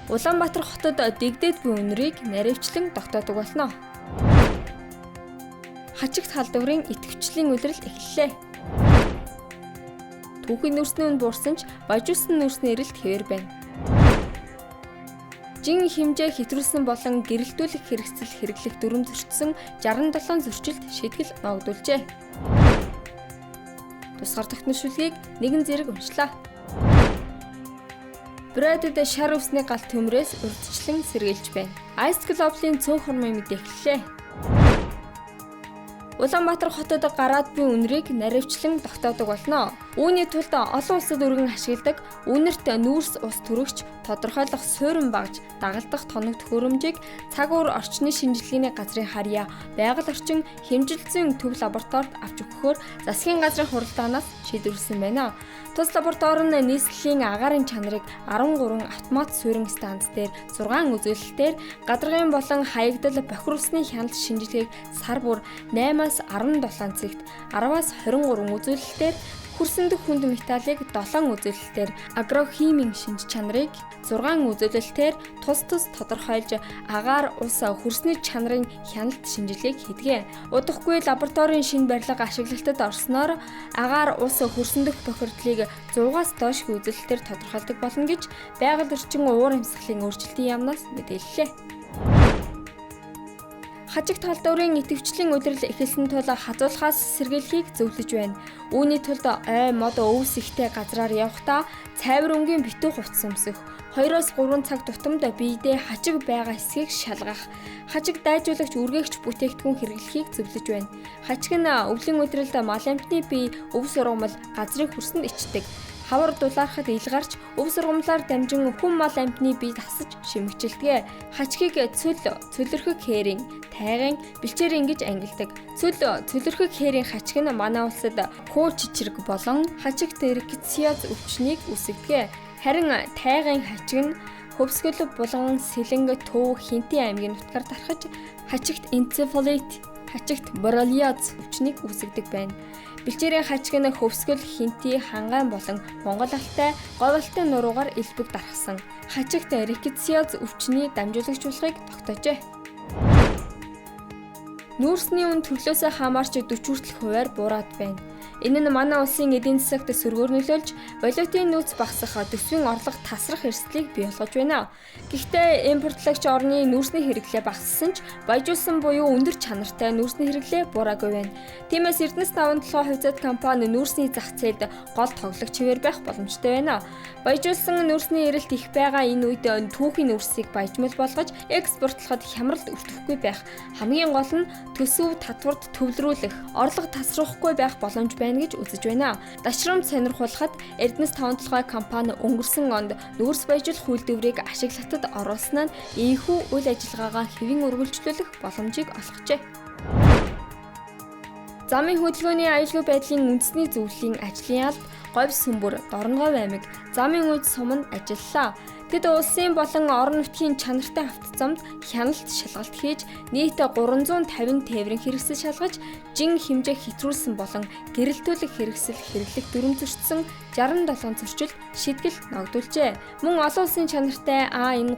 Улаанбаатар хотод дэгдээд буй үнэрийг наривчлан тогтоодог болно. Хачигт халдварын идэвхжлийн улирал эхэллээ. Түүхийн нүүрсний үн буурсан ч баяжуулсан нүүрсний эрэлт хэвээр байна. Жин хэмжээ хэтрүүлсэн болон гэрэлтүүлэх хэрэгсэл хэрэглэх дүрм зөрчсөн 67 зөрчилд шийтгэл ногдуулжээ. Тусгаар тогтношилгийг нэгэн зэрэг уншлаа. Брэдэд шар усны галт төмрөөс урдчлан сэргийлж байна. Ice Global-ийн цөөн хормын мэд эхэллээ. Улаанбаатар хотод гараад буй үнэрийг наривчлан тогтоодог болно. Үүний тулд олон улсад өргөн ашигладаг үнэрт нүүрс ус төрөгч тодорхойлох суурин багж дагалдах тоног төхөөрөмжийг цаг ур орчны шинжилгээний газрын харьяа байгаль орчин хэмжилтийн төв лабораторид авч өгөхөөр засгийн газрын хуралдаанаас шийдвэрлсэн байна. Тус лаборатори нь нийслэлийн агаарын чанарыг 13 автомат суурин станц дээр 6 үзүүлэлтээр гадаргын болон хаягдал бохир усны хяналт шинжилгээг сар бүр 8-аас 17 цагт 10-аас 23 үзүүлэлтээр хүрсэн дэх хүнд металлыг 7 үзүүлэлтээр агрохимийн шинж чанарыг 6 үзүүлэлтээр тус тодорхойлж агаар ус хүрсний чанарын хяналт шинжилгээг хийдэг. Удахгүй лабораторийн шинэ барилга ашиглалтад орсноор агаар ус хүрсэн дэх бохирдлыг 100-аас доош үзүүлэлтээр тодорхойлдог болно гэж байгаль орчин уур амьсгалын өөрчлөлтийн яамнаас мэдээллээ. Хажигт халдварын идэвхжлийн улирал эхэлсэн тул хазуулахаас сэргийлэхийг зөвлөж байна. Үүний тулд ой мод өвс ихтэй газраар явахдаа цайвар өнгийн битүү хувцас өмсөх, 2-3 цаг тутамд биедээ хажиг байгаа хэсгийг шалгах, хажиг дайжуулагч үргээгч бүтээгдэхүүн хэрэглэхийг зөвлөж байна. Хажиг нь өвлийн улиралд мал амтны бие өв сургамал газрын хөрсөнд ичдэг. Хавар дулаархад ил гарч өв сургамлаар дамжин хүм мал амтны бие тасаж шимэгчилдэг. Хачгийг цөлөрхөг хээрийн, тайгын, бэлчээрийн гэж ангилдаг. Цөлөрхөг хээрийн хачиг нь манай улсад хуу чичрэг болон хачигт рикетсиоз өвчнийг үүсгэдэг. Харин тайгын хачиг нь хөвсгөл булган сэлэнг төв хинтийн аймгийн нутгаар тархаж хачигт энцефалит, хачигт боррелиоз өвчнийг үүсгэдэг байна. Бэлчээрийн хачиг нь хөвсгөл хинти хангайн болон монгол алтай говьалтай нуруугаар элбэг дархсан. Хачигт рикетсиоз өвчний дамжуулагч болохыг тогтоожээ. Нүүрсний үн төрлөөсөө хамаарч 40 хүртэлх хувиар буураад байна. Энэ нь манай улсын эдийн засагт сөргөөр нөлөөлж, валютын нөөц багасах, төсвийн орлого тасрах эрсдлийг бий болгож байна. Гэхдээ импортлагч орны нүүрсний хэрэглээ багассан ч баяжуулсан буюу өндөр чанартай нүүрсний хэрэглээ буураагүй байна. Тиймээс Эрдэнэс 57 хувьцаат компани нүүрсний зах зээлд гол тоглогч хэвээр байх боломжтой байна. Баяжуулсан нүүрсний эрэлт их байгаа энэ үед түүхийн нүүрсийг баяжмал болгож экспортлоход хямралд өртөхгүй байх. Хамгийн гол нь төсөв татварт төвлөрүүлэх, орлого тасрахгүй байх боломж байна гэж үзэж байна. Дашрамж сонирхуулахад Эрдэнэс 57 компани өнгөрсөн онд нүүрс баяжуулах үйлдвэрийг ашиглалтад оруулсан нь ийхүү үйл ажиллагаагаа хэвийн үргэлжлүүлэх боломжийг олгожээ. Замын хөдөлгөөний аюулгүй байдлын үндэсний зөвлөлийн ажлын алба Говь Сүмбэр, Дорногов аймаг замын үед суманд ажиллалаа. Тэд улсын болон орон нутгийн чанартай автозамд хяналт шалгалт хийж нийт 350 тээврийн хэрэгсэл шалгаж, жин хэмжээ хэтрүүлсэн болон гэрэлтүүлэх хэрэгсэл хэрэглэх дүрм зөрчсөн 67 зөрчилд шийтгэл ногдуулжээ. Мөн олон улсын чанартай АН3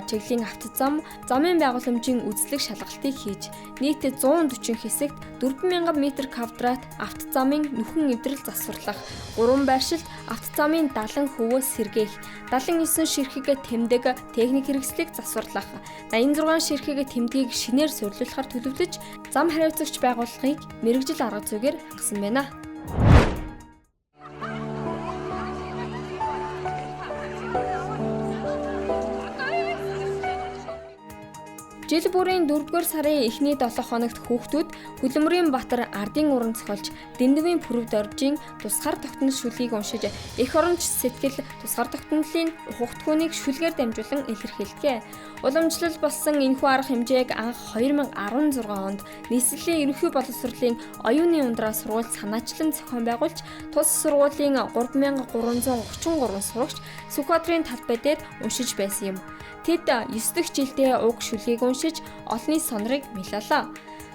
чиглэлийн автозам замын байгууламжийн үзлэг шалгалтыг хийж нийт 140 хэсэгт 4000 м2 автозамын нүхэн эвдрэл засварлах, 3 байршилд автозамын 70 хөвөөс сэргээх, 79 ширхэг тэмдэг техник хэрэгслийг засварлах, 86 ширхэг тэмдгийг шинээр суйрлуулахар төлөвлөж, зам хариуцагч байгууллагыг мэргэжил арга зүйгээр хангасан байна. Жил бүрийн 4-р сарын эхний 7 хоногт хүүхдүүд Хөлөмрийн Баатар ардын уран зохиолч Дэндвийн Пүрэв Доржийн тусгаар тогтнол шүлгийг уншиж эх оронч сэтгэл тусгаар тогтнолын ухагтхүүнийг шүлгээр дамжуулан илэрхийлдэг. Уламжлал болсон энэхүү арга хэмжээг анх 2016 онд нийслэлийн ерөнхий боловсролын оюуны ундраа сургууль санаачлан зохион байгуулж, тус сургуулийн 3333 сурагч Сүхбаатарын талбай дээр уншиж байсан юм. Тэд 9 дахь жилдээ уг шүлгийг уншиж олонний сонирыг мэлэлээ.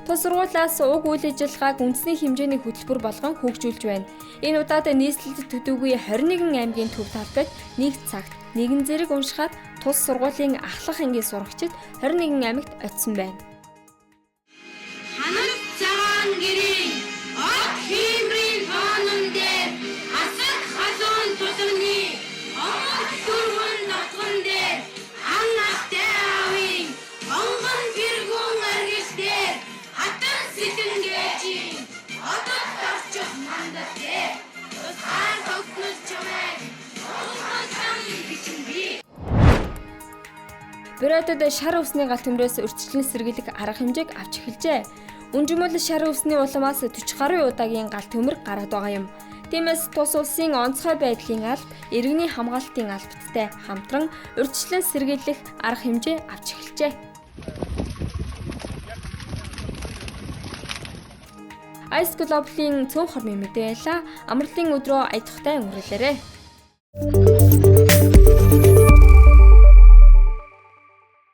Тус сургуулиас уг үйл ажиллагааг үндэсний хэмжээний хөтөлбөр болгон хөгжүүлж байна. Энэ удаад нийслэлд төдийгүй 21 аймгийн төв талбайд нэг цагт нэгэн зэрэг уншихад тус сургуулийн ахлах ангийн сурагчид 21 аймагт очисон байна. Ханар цагаан гэрийн от хиймрийн хоонон дээр хасаг халуун тусагны омог дөрвөн нотгон дээр ан настай аавын онгон гэргүүн аргил дээр хатан сэтгэнгээжийн одод орчих мандат дээр тусгаар тогтнол чамайг уусгасан бичин би. Бюродод шар усны галт төмрөөс урьдчилан сэргийлэх арга хэмжээг авч эхэлжээ. Үнжимэл шар усны улмаас 40 гаруй удаагийн галт төмөр гараад байгаа юм. Тиймээс тус улсын онцгой байдлын алба, иргэний хамгаалалтын албаттай хамтран урьдчилан сэргийлэх арга хэмжээ авч эхэлжээ. Ice Global-ийн цөөн хормын мэдээлэл амралтын өдрөө аятгахтай өнгөрүүлээрэй.